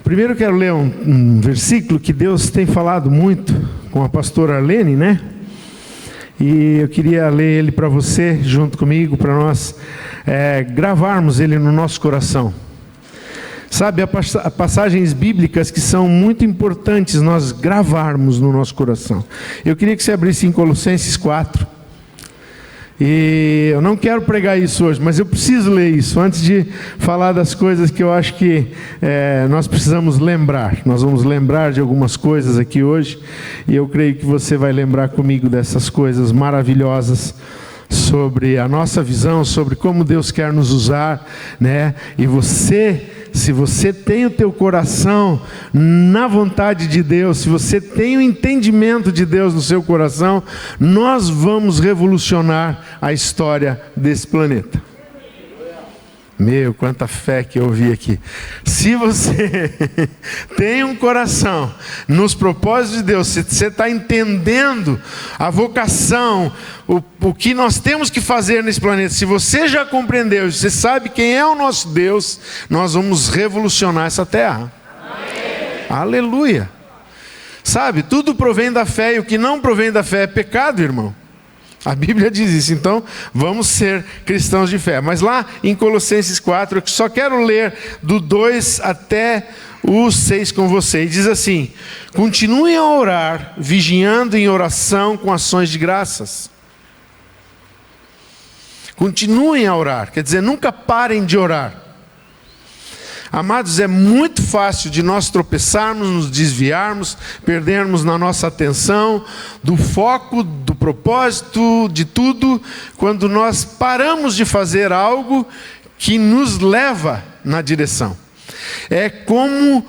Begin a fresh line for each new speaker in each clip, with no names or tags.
Primeiro eu quero ler um versículo que Deus tem falado muito com a pastora Arlene, né? E eu queria ler ele para você, junto comigo, para nós gravarmos ele no nosso coração. Sabe, há passagens bíblicas que são muito importantes nós gravarmos no nosso coração. Eu queria que você abrisse em Colossenses 4. E eu não quero pregar isso hoje, mas eu preciso ler isso antes de falar das coisas que eu acho que nós precisamos lembrar. Nós vamos lembrar de algumas coisas aqui hoje, e eu creio que você vai lembrar comigo dessas coisas maravilhosas sobre a nossa visão, sobre como Deus quer nos usar, né? E se você tem o teu coração na vontade de Deus, se você tem o entendimento de Deus no seu coração, nós vamos revolucionar a história desse planeta. Meu, quanta fé que eu ouvi aqui. Se você tem um coração nos propósitos de Deus, se você está entendendo a vocação, o que nós temos que fazer nesse planeta, se você já compreendeu, se você sabe quem é o nosso Deus, nós vamos revolucionar essa terra. Amém. Aleluia. Sabe, tudo provém da fé, e o que não provém da fé é pecado, irmão. A Bíblia diz isso, então vamos ser cristãos de fé. Mas lá em Colossenses 4, eu só quero ler do 2 até o 6 com vocês. Diz assim: continuem a orar, vigiando em oração com ações de graças. Continuem a orar, quer dizer, nunca parem de orar. Amados, é muito fácil de nós tropeçarmos, nos desviarmos, perdermos na nossa atenção, do foco, do propósito, de tudo, quando nós paramos de fazer algo que nos leva na direção. É como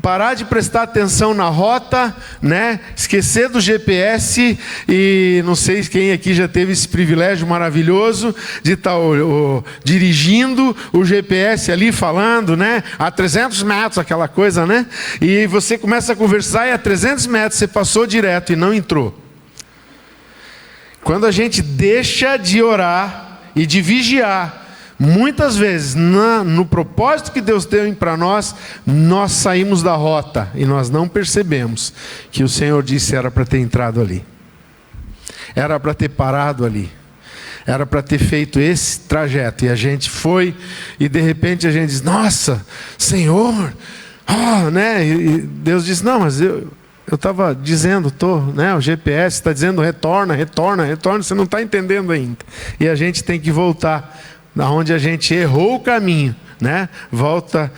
parar de prestar atenção na rota, né? Esquecer do GPS, e não sei quem aqui já teve esse privilégio maravilhoso de estar dirigindo o GPS ali falando, né? A 300 metros, aquela coisa, né? E você começa a conversar e a 300 metros você passou direto e não entrou. Quando a gente deixa de orar e de vigiar, muitas vezes, no propósito que Deus deu para nós, nós saímos da rota e nós não percebemos que o Senhor disse era para ter entrado ali, era para ter parado ali, era para ter feito esse trajeto, e a gente foi, e de repente a gente diz: nossa, Senhor, né? E Deus disse: não, mas eu estava dizendo, né? O GPS está dizendo retorna, você não está entendendo ainda. E a gente tem que voltar da onde a gente errou o caminho, né? Volta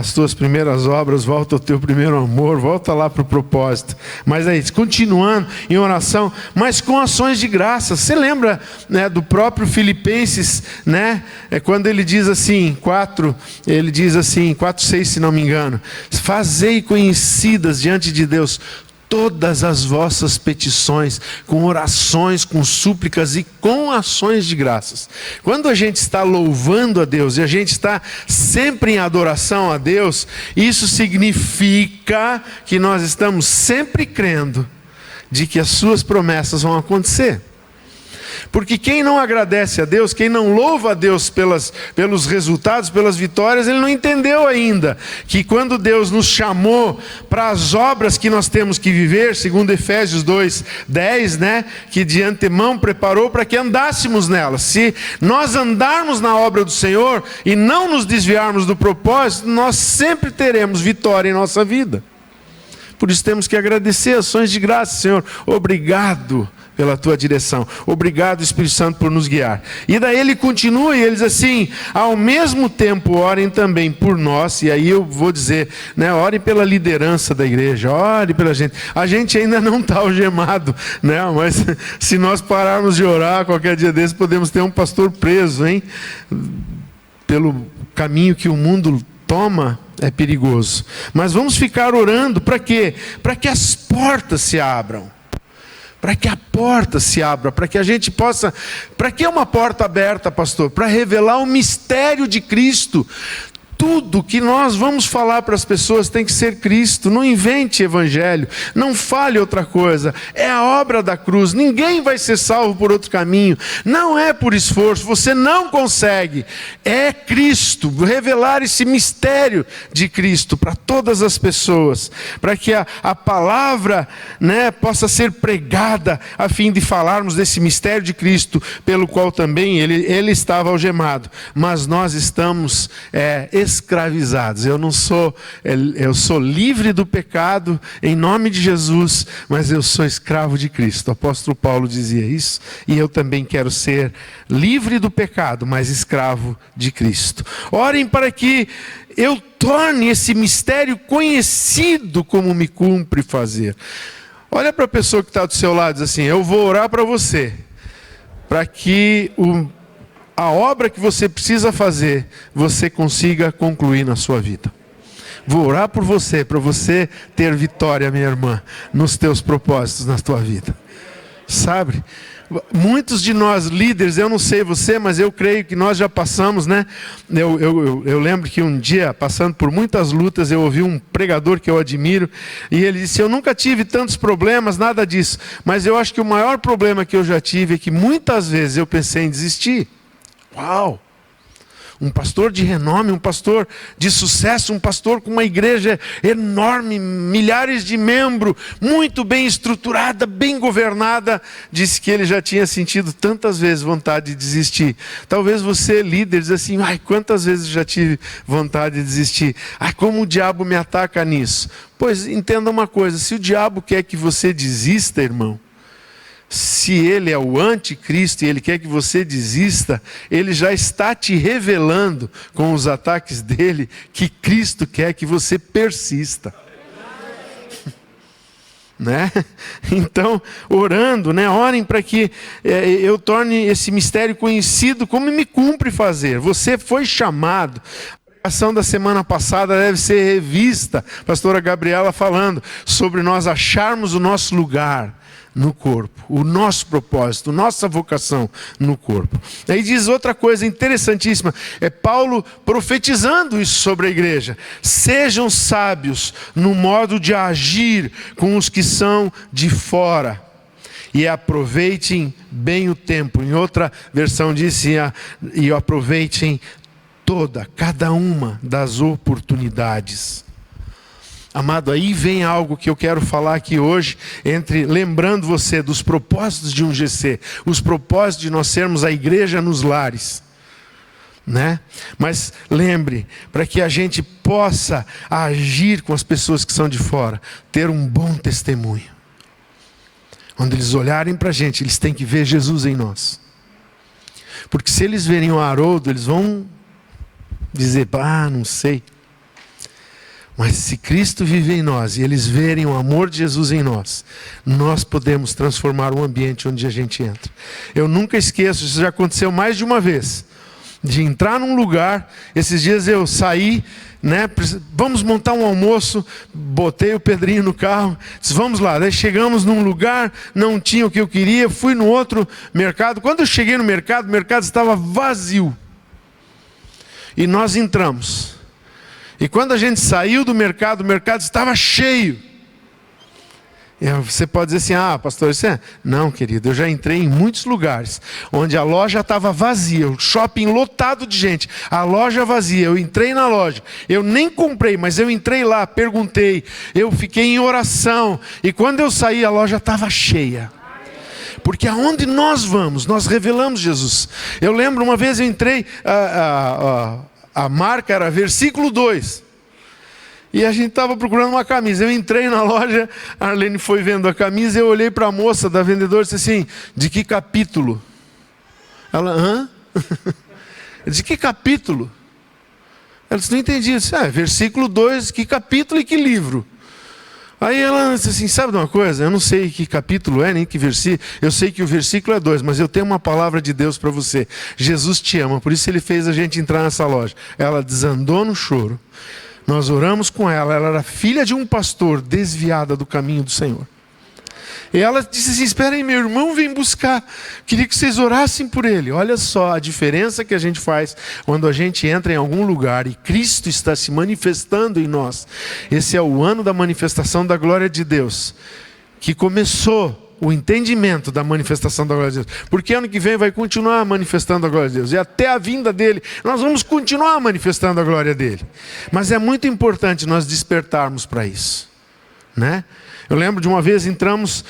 às tuas primeiras obras, volta ao teu primeiro amor, volta lá para o propósito. Mas aí, continuando em oração, mas com ações de graça. Você lembra, né, do próprio Filipenses, né? Quando ele diz assim, 4:6, se não me engano: fazei conhecidas diante de Deus todas as vossas petições, com orações, com súplicas e com ações de graças. Quando a gente está louvando a Deus e a gente está sempre em adoração a Deus, isso significa que nós estamos sempre crendo de que as suas promessas vão acontecer. Porque quem não agradece a Deus, quem não louva a Deus pelos resultados, pelas vitórias, ele não entendeu ainda que quando Deus nos chamou para as obras que nós temos que viver, segundo Efésios 2:10, né, que de antemão preparou para que andássemos nelas. Se nós andarmos na obra do Senhor e não nos desviarmos do propósito, nós sempre teremos vitória em nossa vida. Por isso temos que agradecer, ações de graça. Senhor, obrigado pela tua direção, obrigado, Espírito Santo, por nos guiar. E daí ele continua e ele diz assim: ao mesmo tempo orem também por nós. E aí eu vou dizer, né, orem pela liderança da igreja, orem pela gente. A gente ainda não está algemado, né? Mas se nós pararmos de orar, qualquer dia desse podemos ter um pastor preso, hein? Pelo caminho que o mundo toma, é perigoso. Mas vamos ficar orando para quê? Para que as portas se abram. Para que a porta se abra, para que a gente possa... Para que uma porta aberta, pastor? Para revelar o mistério de Cristo. Tudo que nós vamos falar para as pessoas tem que ser Cristo. Não invente evangelho, não fale outra coisa. É a obra da cruz. Ninguém vai ser salvo por outro caminho. Não é por esforço, você não consegue. É Cristo, revelar esse mistério de Cristo para todas as pessoas, para que a palavra, né, possa ser pregada, a fim de falarmos desse mistério de Cristo, pelo qual também ele estava algemado. Mas nós estamos escravizados. Eu sou livre do pecado em nome de Jesus, mas eu sou escravo de Cristo. O apóstolo Paulo dizia isso, e eu também quero ser livre do pecado, mas escravo de Cristo. Orem para que eu torne esse mistério conhecido, como me cumpre fazer. Olha para a pessoa que está do seu lado e diz assim: eu vou orar para você, para que a obra que você precisa fazer, você consiga concluir na sua vida. Vou orar por você, para você ter vitória, minha irmã, nos teus propósitos, na tua vida. Sabe? Muitos de nós líderes, eu não sei você, mas eu creio que nós já passamos, né? Eu lembro que um dia, passando por muitas lutas, eu ouvi um pregador que eu admiro, e ele disse: eu nunca tive tantos problemas, nada disso, mas eu acho que o maior problema que eu já tive é que muitas vezes eu pensei em desistir. Uau! Um pastor de renome, um pastor de sucesso, um pastor com uma igreja enorme, milhares de membros, muito bem estruturada, bem governada, disse que ele já tinha sentido tantas vezes vontade de desistir. Talvez você, líder, diz assim: ai, quantas vezes eu já tive vontade de desistir? Ai, como o diabo me ataca nisso? Pois entenda uma coisa: se o diabo quer que você desista, irmão, se ele é o anticristo e ele quer que você desista, ele já está te revelando com os ataques dele que Cristo quer que você persista. Né? Então, orando, né? Orem para que eu torne esse mistério conhecido, como me cumpre fazer. Você foi chamado. A ação da semana passada deve ser revista, pastora Gabriela falando sobre nós acharmos o nosso lugar no corpo, o nosso propósito, nossa vocação no corpo. Aí diz outra coisa interessantíssima, é Paulo profetizando isso sobre a igreja: sejam sábios no modo de agir com os que são de fora, e aproveitem bem o tempo. Em outra versão disse: e aproveitem cada uma das oportunidades. Amado, aí vem algo que eu quero falar aqui hoje, lembrando você dos propósitos de um GC, os propósitos de nós sermos a igreja nos lares, né? Mas lembre, para que a gente possa agir com as pessoas que são de fora, ter um bom testemunho. Quando eles olharem para a gente, eles têm que ver Jesus em nós. Porque se eles verem o Haroldo, eles vão dizer: não sei. Mas se Cristo vive em nós e eles verem o amor de Jesus em nós, nós podemos transformar o ambiente onde a gente entra. Eu nunca esqueço, isso já aconteceu mais de uma vez, de entrar num lugar. Esses dias eu saí, né, vamos montar um almoço, botei o Pedrinho no carro, disse: vamos lá. Daí chegamos num lugar, não tinha o que eu queria, fui no outro mercado. Quando eu cheguei no mercado, o mercado estava vazio. E nós entramos. E quando a gente saiu do mercado, o mercado estava cheio. E você pode dizer assim: pastor, isso é... Não, querido, eu já entrei em muitos lugares onde a loja estava vazia, o shopping lotado de gente, a loja vazia. Eu entrei na loja, eu nem comprei, mas eu entrei lá, perguntei, eu fiquei em oração, e quando eu saí, a loja estava cheia. Porque aonde nós vamos, nós revelamos Jesus. Eu lembro uma vez eu entrei, a marca era versículo 2. E a gente estava procurando uma camisa. Eu entrei na loja, a Arlene foi vendo a camisa, eu olhei para a moça da vendedora e disse assim: de que capítulo? Ela: hã? De que capítulo? Ela disse: não entendi. Eu disse: versículo 2, que capítulo e que livro? Aí ela disse assim: sabe de uma coisa? Eu não sei que capítulo é, nem que versículo. Eu sei que o versículo é 2, mas eu tenho uma palavra de Deus para você. Jesus te ama, por isso ele fez a gente entrar nessa loja. Ela desandou no choro. Nós oramos com ela. Ela era filha de um pastor, desviada do caminho do Senhor. E ela disse assim: espera aí, meu irmão vem buscar, queria que vocês orassem por ele. Olha só a diferença que a gente faz quando a gente entra em algum lugar e Cristo está se manifestando em nós. Esse é o ano da manifestação da glória de Deus, que começou o entendimento da manifestação da glória de Deus, porque ano que vem vai continuar manifestando a glória de Deus, e até a vinda dele, nós vamos continuar manifestando a glória dele. Mas é muito importante nós despertarmos para isso, né? Eu lembro de uma vez entramos,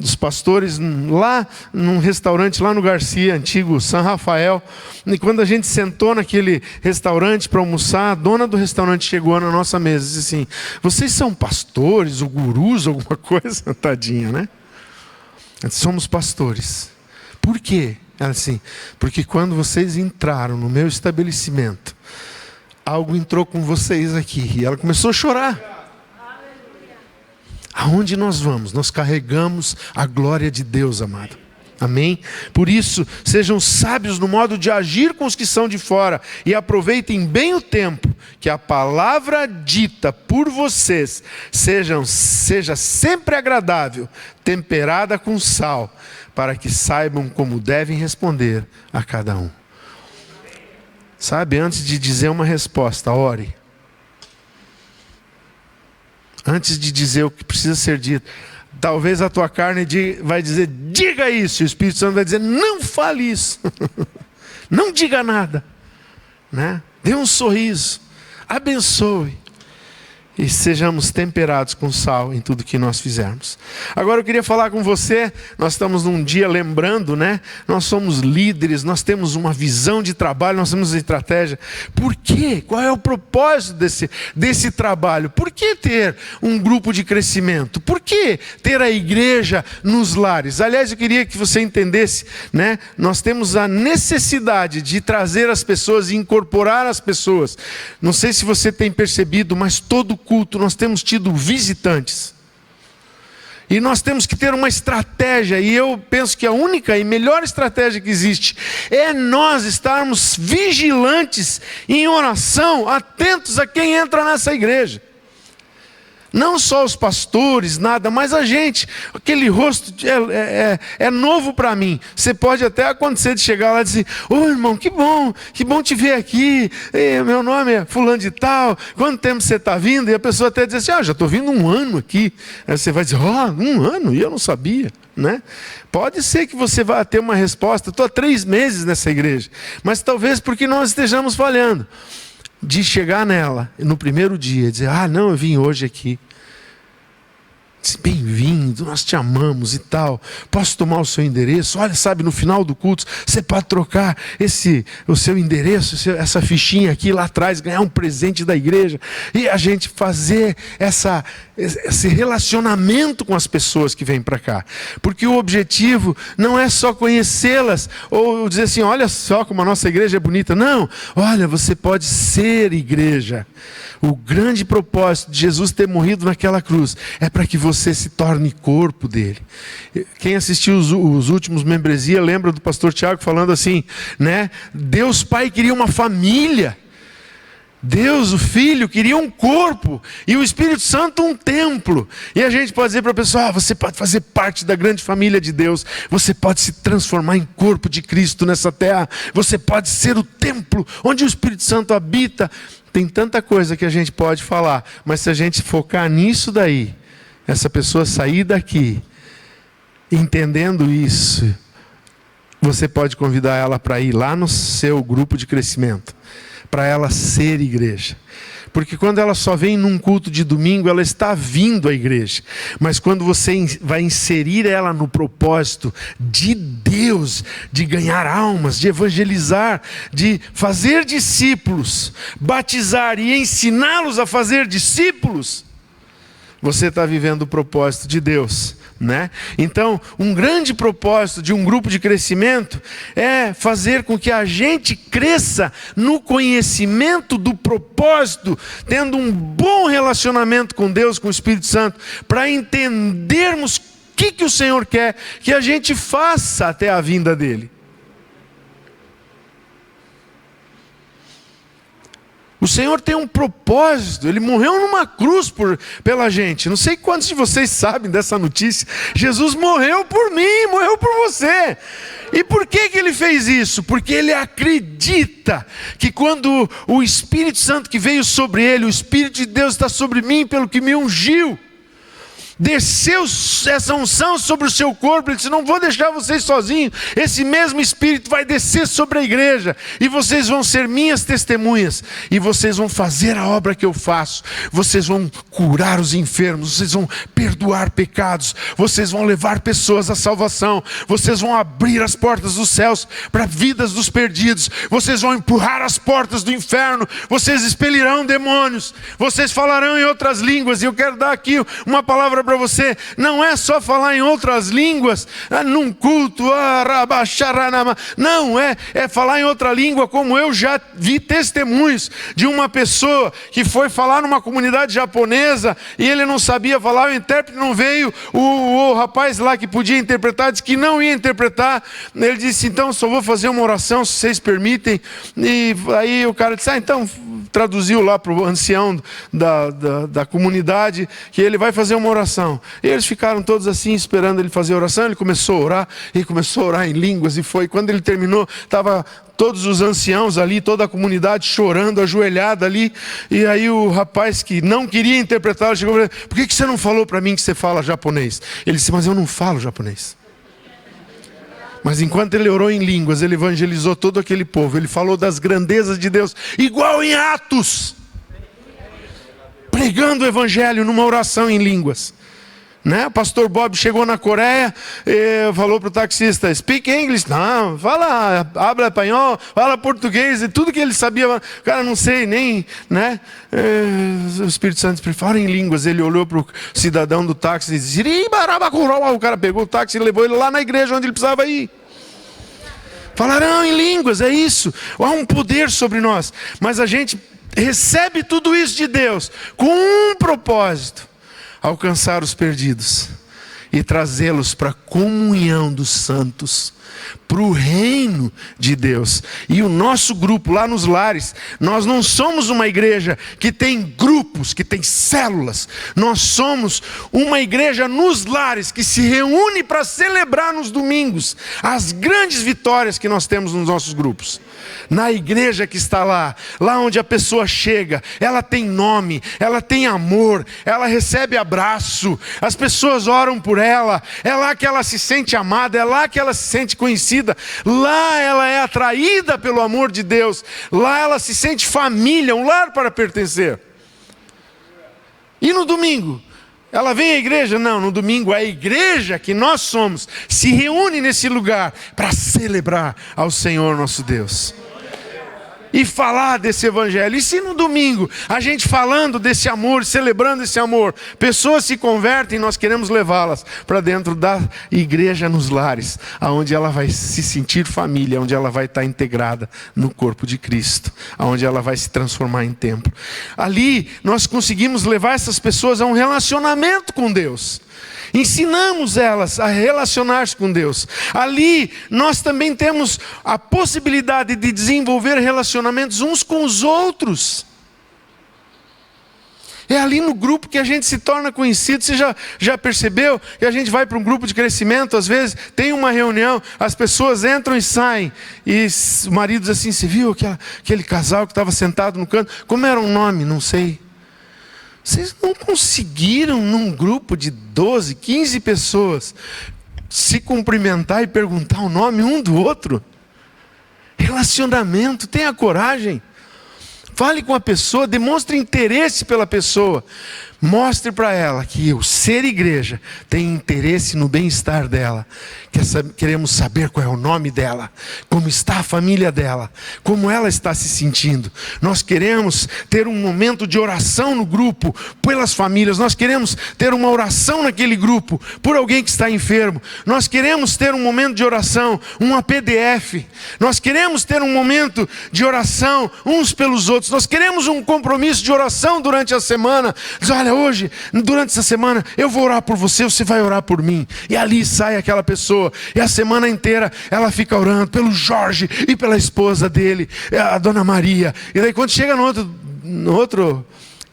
os pastores, lá num restaurante, lá no Garcia, antigo São Rafael, e quando a gente sentou naquele restaurante para almoçar, a dona do restaurante chegou na nossa mesa e disse assim: vocês são pastores ou gurus, alguma coisa? Tadinha, né? Somos pastores. Por quê? Ela assim: porque quando vocês entraram no meu estabelecimento, algo entrou com vocês aqui. E ela começou a chorar. Aonde nós vamos, nós carregamos a glória de Deus, amado. Amém? Por isso, sejam sábios no modo de agir com os que são de fora, e aproveitem bem o tempo, que a palavra dita por vocês seja sempre agradável, temperada com sal, para que saibam como devem responder a cada um. Sabe, antes de dizer uma resposta, ore. Antes de dizer o que precisa ser dito, talvez a tua carne vai dizer: diga isso. E o Espírito Santo vai dizer: não fale isso. Não diga nada, né? Dê um sorriso, abençoe. E sejamos temperados com sal em tudo que nós fizermos. Agora eu queria falar com você, nós estamos num dia lembrando, né? Nós somos líderes, nós temos uma visão de trabalho, nós temos uma estratégia. Por quê? Qual é o propósito desse trabalho? Por que ter um grupo de crescimento? Por que ter a igreja nos lares? Aliás, eu queria que você entendesse, né? Nós temos a necessidade de trazer as pessoas e incorporar as pessoas. Não sei se você tem percebido, mas todo culto nós temos tido visitantes, e nós temos que ter uma estratégia, e eu penso que a única e melhor estratégia que existe é nós estarmos vigilantes em oração, atentos a quem entra nessa igreja. Não só os pastores, nada, mas a gente. Aquele rosto é novo para mim. Você pode até acontecer de chegar lá e dizer: ô irmão, que bom te ver aqui. Meu nome é fulano de tal. Quanto tempo você está vindo? E a pessoa até diz assim: já estou vindo 1 ano aqui. Aí você vai dizer: 1 ano? E eu não sabia, né? Pode ser que você vá ter uma resposta: estou há 3 meses nessa igreja. Mas talvez porque nós estejamos falhando de chegar nela no primeiro dia e dizer: não, eu vim hoje aqui. Bem-vindo, nós te amamos e tal. Posso tomar o seu endereço? Olha, sabe, no final do culto você pode trocar o seu endereço, essa fichinha aqui lá atrás, ganhar um presente da igreja. E a gente fazer esse relacionamento com as pessoas que vêm para cá. Porque o objetivo não é só conhecê-las, ou dizer assim: olha só como a nossa igreja é bonita. Não, olha, você pode ser igreja. O grande propósito de Jesus ter morrido naquela cruz é para que você se torne corpo dele. Quem assistiu os últimos membresia lembra do pastor Tiago falando assim, né? Deus Pai queria uma família. Deus, o Filho, queria um corpo, e o Espírito Santo um templo. E a gente pode dizer para a pessoa: você pode fazer parte da grande família de Deus, você pode se transformar em corpo de Cristo nessa terra, você pode ser o templo onde o Espírito Santo habita. Tem tanta coisa que a gente pode falar, mas se a gente focar nisso daí, essa pessoa sair daqui entendendo isso, você pode convidar ela para ir lá no seu grupo de crescimento, para ela ser igreja. Porque quando ela só vem num culto de domingo, ela está vindo à igreja. Mas quando você vai inserir ela no propósito de Deus, de ganhar almas, de evangelizar, de fazer discípulos, batizar e ensiná-los a fazer discípulos, você está vivendo o propósito de Deus, né? Então, um grande propósito de um grupo de crescimento é fazer com que a gente cresça no conhecimento do propósito, tendo um bom relacionamento com Deus, com o Espírito Santo, para entendermos o que o Senhor quer que a gente faça até a vinda dele. O Senhor tem um propósito, Ele morreu numa cruz pela gente. Não sei quantos de vocês sabem dessa notícia. Jesus morreu por mim, morreu por você. E por que Ele fez isso? Porque Ele acredita que quando o Espírito Santo que veio sobre Ele, o Espírito de Deus está sobre mim pelo que me ungiu, desceu essa unção sobre o seu corpo. Ele disse: não vou deixar vocês sozinhos, esse mesmo Espírito vai descer sobre a igreja, e vocês vão ser minhas testemunhas, e vocês vão fazer a obra que eu faço, vocês vão curar os enfermos, vocês vão perdoar pecados, vocês vão levar pessoas à salvação, vocês vão abrir as portas dos céus para vidas dos perdidos, vocês vão empurrar as portas do inferno, vocês expelirão demônios, vocês falarão em outras línguas. E eu quero dar aqui uma palavra para você: não é só falar em outras línguas num culto, não, é falar em outra língua, como eu já vi testemunhos de uma pessoa que foi falar numa comunidade japonesa e ele não sabia falar, o intérprete não veio, o rapaz lá que podia interpretar disse que não ia interpretar. Ele disse: então só vou fazer uma oração, se vocês permitem. E aí o cara disse: então traduziu lá para o ancião da comunidade que ele vai fazer uma oração. E eles ficaram todos assim, esperando ele fazer a oração. Ele começou a orar, e começou a orar em línguas, e foi. Quando ele terminou, estava todos os anciãos ali, toda a comunidade chorando, ajoelhada ali. E aí o rapaz que não queria interpretar chegou e falou: por que você não falou para mim que você fala japonês? Ele disse: mas eu não falo japonês. Mas enquanto ele orou em línguas, ele evangelizou todo aquele povo. Ele falou das grandezas de Deus, igual em Atos, pregando o evangelho numa oração em línguas. O pastor Bob chegou na Coreia e falou para o taxista: speak English. Não, habla espanhol, fala português. E tudo que ele sabia, cara, não sei nem, o Espírito Santo fala em línguas. Ele olhou para o cidadão do táxi e disse: o cara pegou o táxi e levou ele lá na igreja onde ele precisava ir. Falarão em línguas, é isso. Há um poder sobre nós, mas a gente recebe tudo isso de Deus com um propósito: alcançar os perdidos e trazê-los para a comunhão dos santos, para o reino de Deus. E o nosso grupo lá nos lares, nós não somos uma igreja que tem grupos, que tem células. Nós somos uma igreja nos lares que se reúne para celebrar nos domingos as grandes vitórias que nós temos nos nossos grupos. Na igreja que está lá onde a pessoa chega, ela tem nome, ela tem amor, ela recebe abraço, as pessoas oram por ela, é lá que ela se sente amada, é lá que ela se sente conhecida, lá ela é atraída pelo amor de Deus, lá ela se sente família, um lar para pertencer. E no domingo, ela vem à igreja? Não, no domingo a igreja que nós somos se reúne nesse lugar para celebrar ao Senhor nosso Deus e falar desse evangelho. E se no domingo a gente falando desse amor, celebrando esse amor, pessoas se convertem, nós queremos levá-las para dentro da igreja nos lares, aonde ela vai se sentir família, onde ela vai estar integrada no corpo de Cristo, aonde ela vai se transformar em templo. Ali nós conseguimos levar essas pessoas a um relacionamento com Deus. Ensinamos elas a relacionar-se com Deus. Ali nós também temos a possibilidade de desenvolver relacionamentos uns com os outros. É ali no grupo que a gente se torna conhecido. Você já percebeu que a gente vai para um grupo de crescimento, às vezes tem uma reunião, as pessoas entram e saem, e o marido diz assim: você viu aquele casal que estava sentado no canto? Como era o nome? Não sei. Vocês não conseguiram num grupo de 12, 15 pessoas se cumprimentar e perguntar o nome um do outro? Relacionamento, tenha coragem. Fale com a pessoa, demonstre interesse pela pessoa. Mostre para ela que o ser igreja tem interesse no bem-estar dela. Queremos saber qual é o nome dela, como está a família dela, como ela está se sentindo. Nós queremos ter um momento de oração no grupo pelas famílias. Nós queremos ter uma oração naquele grupo por alguém que está enfermo. Nós queremos ter um momento de oração, uma PDF. Nós queremos ter um momento de oração uns pelos outros. Nós queremos um compromisso de oração durante a semana. Diz: olha, hoje, durante essa semana, eu vou orar por você, você vai orar por mim. E ali sai aquela pessoa, e a semana inteira ela fica orando pelo Jorge e pela esposa dele, a dona Maria. E daí quando chega no outro no outro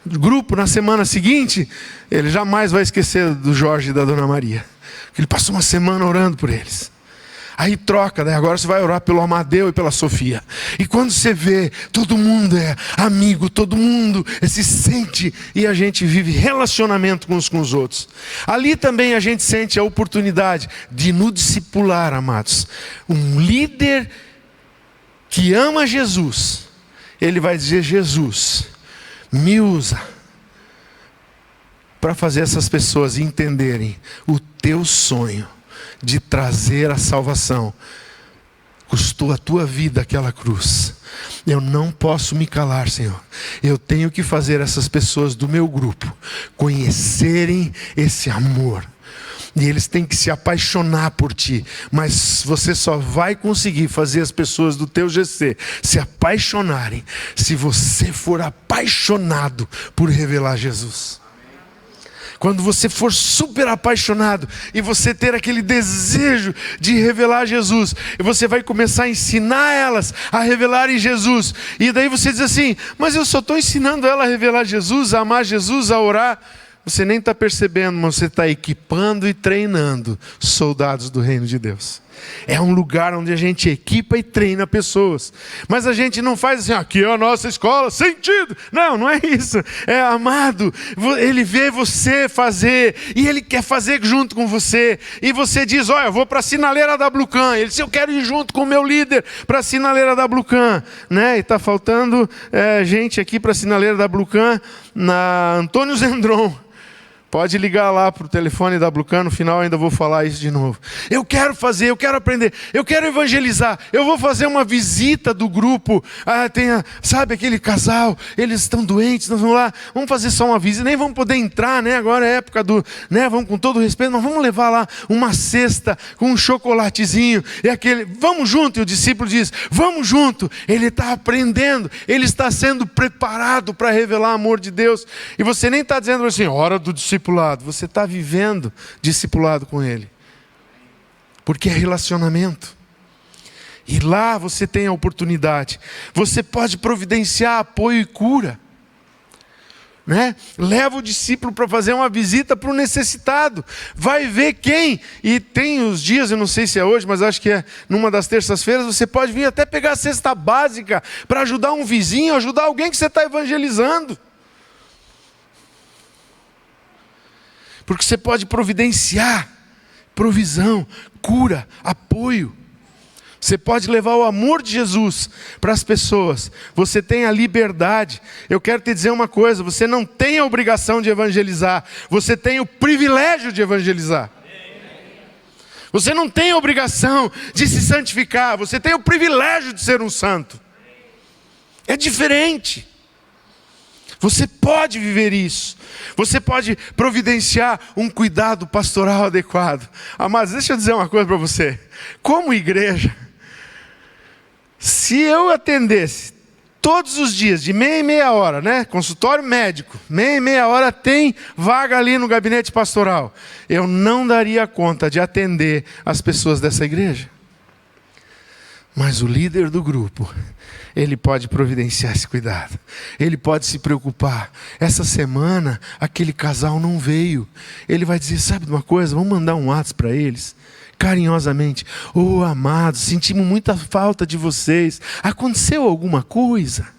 grupo, na semana seguinte, ele jamais vai esquecer do Jorge e da Dona Maria. Ele passou uma semana orando por eles. Aí troca, né? Agora você vai orar pelo Amadeu e pela Sofia. E quando você vê, todo mundo é amigo, todo mundo se sente, e a gente vive relacionamento uns com os outros. Ali também a gente sente a oportunidade de nos discipular, amados. Um líder que ama Jesus, ele vai dizer: Jesus, me usa para fazer essas pessoas entenderem o teu sonho de trazer a salvação. Custou a tua vida aquela cruz. Eu não posso me calar, Senhor. Eu tenho que fazer essas pessoas do meu grupo conhecerem esse amor. E eles têm que se apaixonar por ti. Mas você só vai conseguir fazer as pessoas do teu GC se apaixonarem se você for apaixonado por revelar Jesus. Quando você for super apaixonado e você ter aquele desejo de revelar Jesus, e você vai começar a ensinar elas a revelarem Jesus. E daí você diz assim: mas eu só estou ensinando ela a revelar Jesus, a amar Jesus, a orar. Você nem está percebendo, mas você está equipando e treinando soldados do reino de Deus. É um lugar onde a gente equipa e treina pessoas. Mas a gente não faz assim: aqui é a nossa escola, sentido. Não, não é isso. É, amado, ele vê você fazer, e ele quer fazer junto com você. E você diz: olha, eu vou para a sinaleira da Blucan. Ele diz: eu quero ir junto com o meu líder para a sinaleira da Blucan, né? E está faltando gente aqui para a sinaleira da Blucan, na Antônio Zendron. Pode ligar lá para o telefone da Blucan, no final ainda vou falar isso de novo. Eu quero fazer, eu quero aprender, eu quero evangelizar. Eu vou fazer uma visita do grupo. Sabe aquele casal, eles estão doentes, nós vamos lá, vamos fazer só uma visita. Nem vamos poder entrar, né? Agora é época do... né? Vamos com todo respeito, mas vamos levar lá uma cesta com um chocolatezinho. E aquele, vamos junto. E o discípulo diz: vamos junto. Ele está aprendendo, ele está sendo preparado para revelar o amor de Deus. E você nem está dizendo assim: hora do discipulado. Você está vivendo discipulado com ele, porque é relacionamento. E lá você tem a oportunidade, você pode providenciar apoio e cura, né? Leva o discípulo para fazer uma visita para o necessitado, vai ver quem, e tem os dias, eu não sei se é hoje, mas acho que é numa das terças-feiras, você pode vir até pegar a cesta básica para ajudar um vizinho, ajudar alguém que você está evangelizando. Porque você pode providenciar provisão, cura, apoio. Você pode levar o amor de Jesus para as pessoas. Você tem a liberdade. Eu quero te dizer uma coisa: você não tem a obrigação de evangelizar, você tem o privilégio de evangelizar. Você não tem a obrigação de se santificar, você tem o privilégio de ser um santo. É diferente. Você pode viver isso. Você pode providenciar um cuidado pastoral adequado. Mas deixa eu dizer uma coisa para você. Como igreja, se eu atendesse todos os dias, de meia em meia hora, né? Consultório médico, meia em meia hora tem vaga ali no gabinete pastoral, eu não daria conta de atender as pessoas dessa igreja. Mas o líder do grupo, ele pode providenciar esse cuidado. Ele pode se preocupar. Essa semana, aquele casal não veio. Ele vai dizer: sabe de uma coisa? Vamos mandar um WhatsApp para eles, carinhosamente. Oh, amados, sentimos muita falta de vocês. Aconteceu alguma coisa?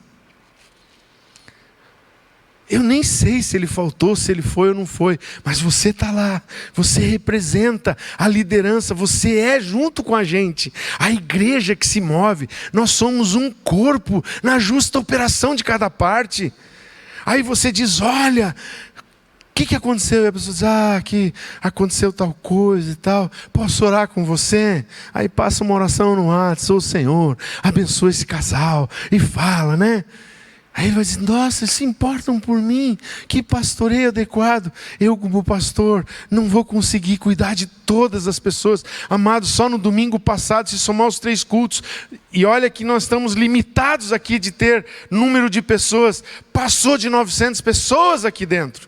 Eu nem sei se ele faltou, se ele foi ou não foi, mas você está lá, você representa a liderança, você é junto com a gente, a igreja que se move. Nós somos um corpo na justa operação de cada parte. Aí você diz: olha, o que aconteceu? E a pessoa diz: que aconteceu tal coisa e tal, posso orar com você? Aí passa uma oração no WhatsApp: Senhor, abençoa esse casal, e fala, né? Aí ele vai dizer: nossa, eles se importam por mim, que pastoreio adequado. Eu, como pastor, não vou conseguir cuidar de todas as pessoas. Amados, só no domingo passado, se somar os 3 cultos, e olha que nós estamos limitados aqui de ter número de pessoas, passou de 900 pessoas aqui dentro.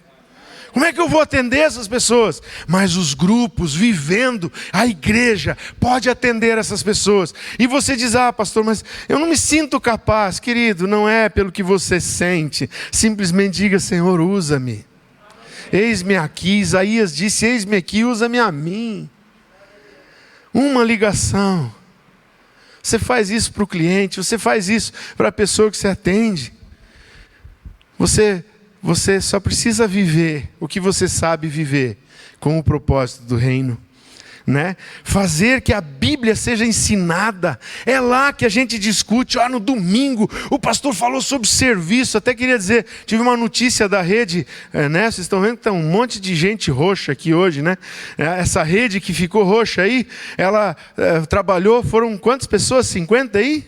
Como é que eu vou atender essas pessoas? Mas os grupos, vivendo, a igreja pode atender essas pessoas. E você diz, pastor, mas eu não me sinto capaz. Querido, não é pelo que você sente. Simplesmente diga, Senhor, usa-me. Eis-me aqui, Isaías disse, eis-me aqui, usa-me a mim. Uma ligação. Você faz isso para o cliente, você faz isso para a pessoa que você atende. Você só precisa viver o que você sabe viver com o propósito do reino, né? Fazer que a Bíblia seja ensinada. É lá que a gente discute. No domingo o pastor falou sobre serviço. Até queria dizer, tive uma notícia da rede, né? Vocês estão vendo que tem um monte de gente roxa aqui hoje, né? Essa rede que ficou roxa aí, ela trabalhou, foram quantas pessoas? 50 aí?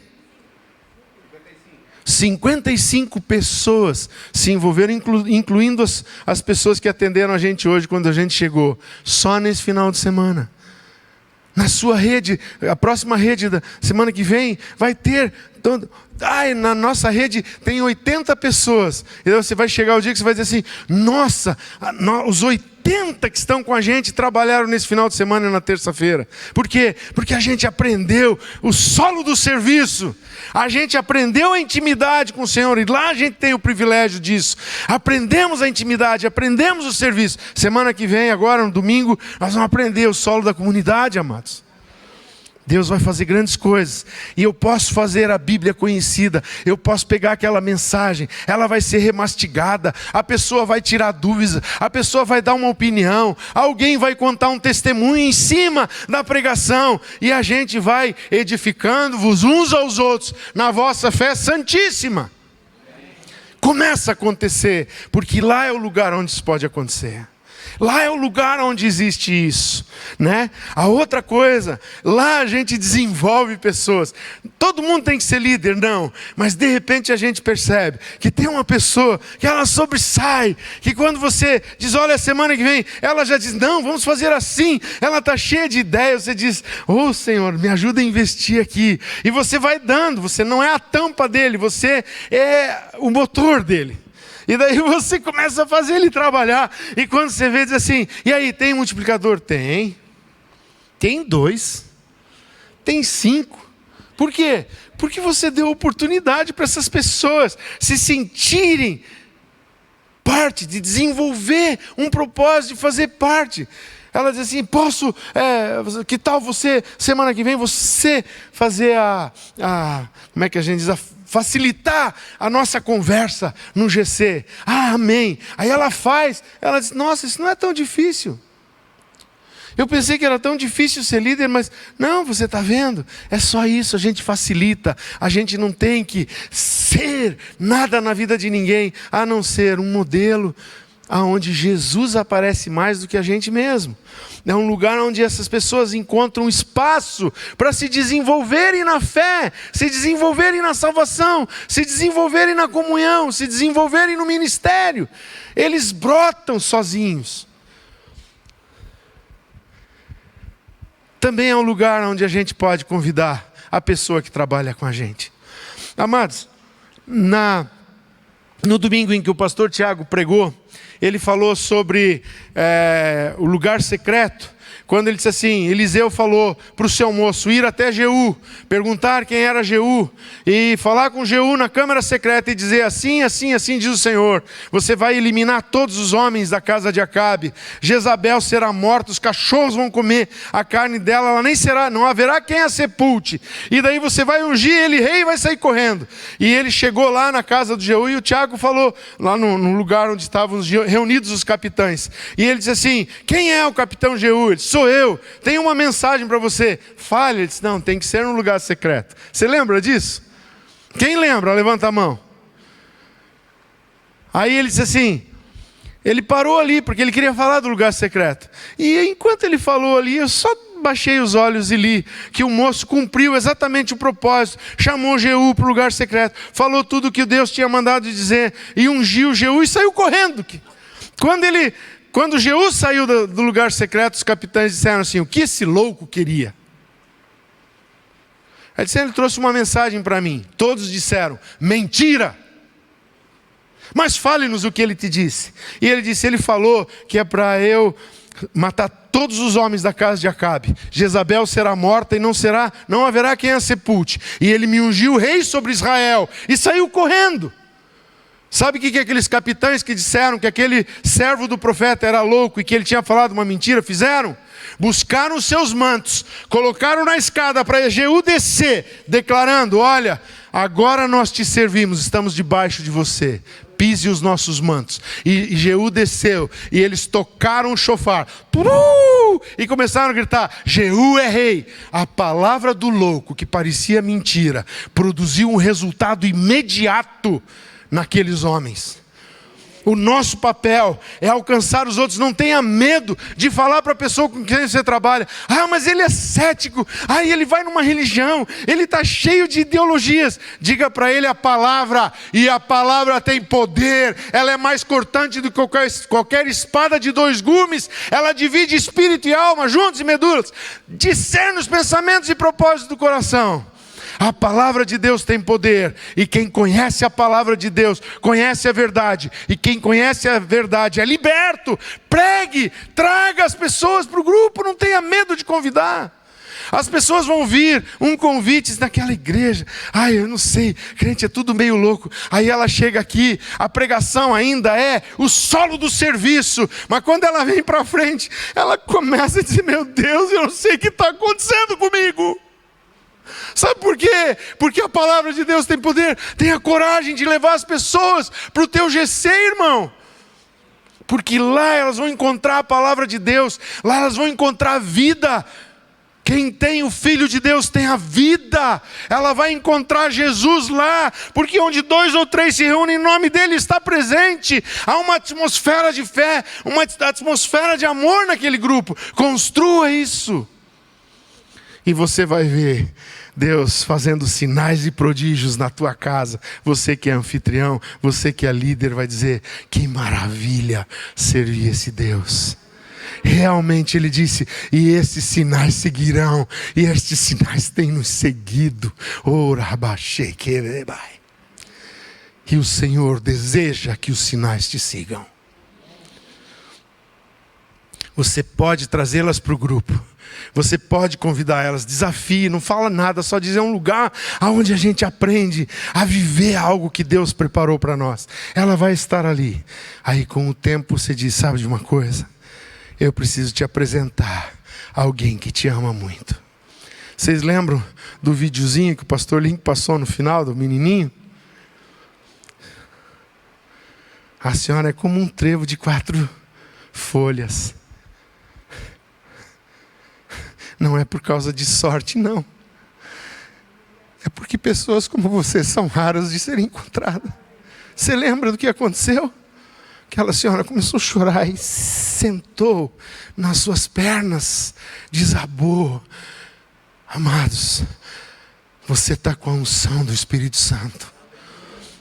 55 pessoas se envolveram, incluindo as pessoas que atenderam a gente hoje quando a gente chegou, só nesse final de semana. Na sua rede, a próxima rede da semana que vem vai ter... na nossa rede tem 80 pessoas. E você vai chegar o dia que você vai dizer assim, nossa, os 80 que estão com a gente trabalharam nesse final de semana e na terça-feira. Por quê? Porque a gente aprendeu o solo do serviço. A gente aprendeu a intimidade com o Senhor. E lá a gente tem o privilégio disso. Aprendemos a intimidade, aprendemos o serviço. Semana que vem, agora no domingo, nós vamos aprender o solo da comunidade, amados. Deus vai fazer grandes coisas, e eu posso fazer a Bíblia conhecida, eu posso pegar aquela mensagem, ela vai ser remastigada, a pessoa vai tirar dúvidas, a pessoa vai dar uma opinião, alguém vai contar um testemunho em cima da pregação, e a gente vai edificando-vos uns aos outros, na vossa fé santíssima. Começa a acontecer, porque lá é o lugar onde isso pode acontecer. Lá é o lugar onde existe isso, né? A outra coisa, lá a gente desenvolve pessoas. Todo mundo tem que ser líder, não. Mas de repente a gente percebe que tem uma pessoa que ela sobressai. Que quando você diz, olha, semana que vem, ela já diz, não, vamos fazer assim. Ela está cheia de ideias. Você diz, Senhor, me ajuda a investir aqui. E você vai dando, você não é a tampa dele, você é o motor dele. E daí você começa a fazer ele trabalhar. E quando você vê, diz assim, e aí, tem multiplicador? Tem 2, tem 5. Por quê? Porque você deu oportunidade para essas pessoas se sentirem parte, de desenvolver um propósito, de fazer parte. Ela diz assim, que tal você, semana que vem, você fazer como é que a gente diz, facilitar a nossa conversa no GC. Amém. Aí ela faz, ela diz, nossa, isso não é tão difícil. Eu pensei que era tão difícil ser líder, mas não, você está vendo? É só isso, a gente facilita. A gente não tem que ser nada na vida de ninguém, a não ser um modelo aonde Jesus aparece mais do que a gente mesmo. É um lugar onde essas pessoas encontram espaço para se desenvolverem na fé, se desenvolverem na salvação, se desenvolverem na comunhão, se desenvolverem no ministério. Eles brotam sozinhos. Também é um lugar onde a gente pode convidar a pessoa que trabalha com a gente. Amados, no domingo em que o pastor Tiago pregou, ele falou sobre o lugar secreto. Quando ele disse assim, Eliseu falou para o seu moço ir até Jeú, perguntar quem era Jeú, e falar com Jeú na câmara secreta e dizer assim, assim, assim diz o Senhor, você vai eliminar todos os homens da casa de Acabe, Jezabel será morta, os cachorros vão comer a carne dela, ela nem será, não haverá quem a sepulte, e daí você vai ungir ele rei e vai sair correndo. E ele chegou lá na casa de Jeú e o Tiago falou, lá no lugar onde estavam reunidos os capitães, e ele disse assim, quem é o capitão Jeú? Ele disse, sou eu, tenho uma mensagem para você. Fale. Ele disse, não, tem que ser num lugar secreto. Você lembra disso? Quem lembra? Levanta a mão. Aí ele disse assim, ele parou ali, porque ele queria falar do lugar secreto. E enquanto ele falou ali, eu só baixei os olhos e li que o moço cumpriu exatamente o propósito, chamou Jeú para o lugar secreto, falou tudo o que Deus tinha mandado dizer, e ungiu Jeú e saiu correndo. Quando Jeú saiu do lugar secreto, os capitães disseram assim, o que esse louco queria? Ele trouxe uma mensagem para mim. Todos disseram, mentira. Mas fale-nos o que ele te disse. E ele disse, ele falou que é para eu matar todos os homens da casa de Acabe. Jezabel será morta e não haverá quem a sepulte. E ele me ungiu rei sobre Israel. E saiu correndo. Sabe o que aqueles capitães que disseram que aquele servo do profeta era louco e que ele tinha falado uma mentira, fizeram? Buscaram os seus mantos, colocaram na escada para Jeú descer, declarando, olha, agora nós te servimos, estamos debaixo de você, pise os nossos mantos. E Jeú desceu, e eles tocaram o chofar, e começaram a gritar, Jeú é rei. A palavra do louco, que parecia mentira, produziu um resultado imediato naqueles homens. O nosso papel é alcançar os outros. Não tenha medo de falar para a pessoa com quem você trabalha, mas ele é cético, ele vai numa religião, ele está cheio de ideologias. Diga para ele a palavra, e a palavra tem poder, ela é mais cortante do que qualquer espada de 2 gumes, ela divide espírito e alma, juntos e medulas, discerne os pensamentos e propósitos do coração. A palavra de Deus tem poder, e quem conhece a palavra de Deus, conhece a verdade, e quem conhece a verdade é liberto. Pregue, traga as pessoas para o grupo, não tenha medo de convidar. As pessoas vão vir, um convite naquela igreja, eu não sei, crente é tudo meio louco. Aí ela chega aqui, a pregação ainda é o solo do serviço, mas quando ela vem para frente, ela começa a dizer, meu Deus, eu não sei o que está acontecendo comigo. Sabe por quê? Porque a palavra de Deus tem poder. Tenha coragem de levar as pessoas para o teu GC, irmão. Porque lá elas vão encontrar a palavra de Deus. Lá elas vão encontrar vida. Quem tem o Filho de Deus tem a vida. Ela vai encontrar Jesus lá. Porque onde 2 ou 3 se reúnem em nome dele, está presente. Há uma atmosfera de fé, uma atmosfera de amor naquele grupo. Construa isso. E você vai ver Deus fazendo sinais e prodígios na tua casa. Você que é anfitrião, você que é líder, vai dizer, que maravilha servir esse Deus. Realmente ele disse, e esses sinais seguirão, e estes sinais têm nos seguido. E o Senhor deseja que os sinais te sigam. Você pode trazê-las para o grupo. Você pode convidar elas, desafie, não fala nada, só diz, é um lugar onde a gente aprende a viver algo que Deus preparou para nós. Ela vai estar ali. Aí com o tempo você diz, sabe de uma coisa? Eu preciso te apresentar alguém que te ama muito. Vocês lembram do videozinho que o pastor Link passou no final, do menininho? A senhora é como um trevo de 4 folhas. Não é por causa de sorte, não. É porque pessoas como você são raras de serem encontradas. Você lembra do que aconteceu? Aquela senhora começou a chorar e sentou nas suas pernas, desabou. Amados, você está com a unção do Espírito Santo.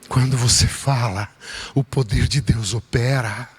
Quando você fala, o poder de Deus opera.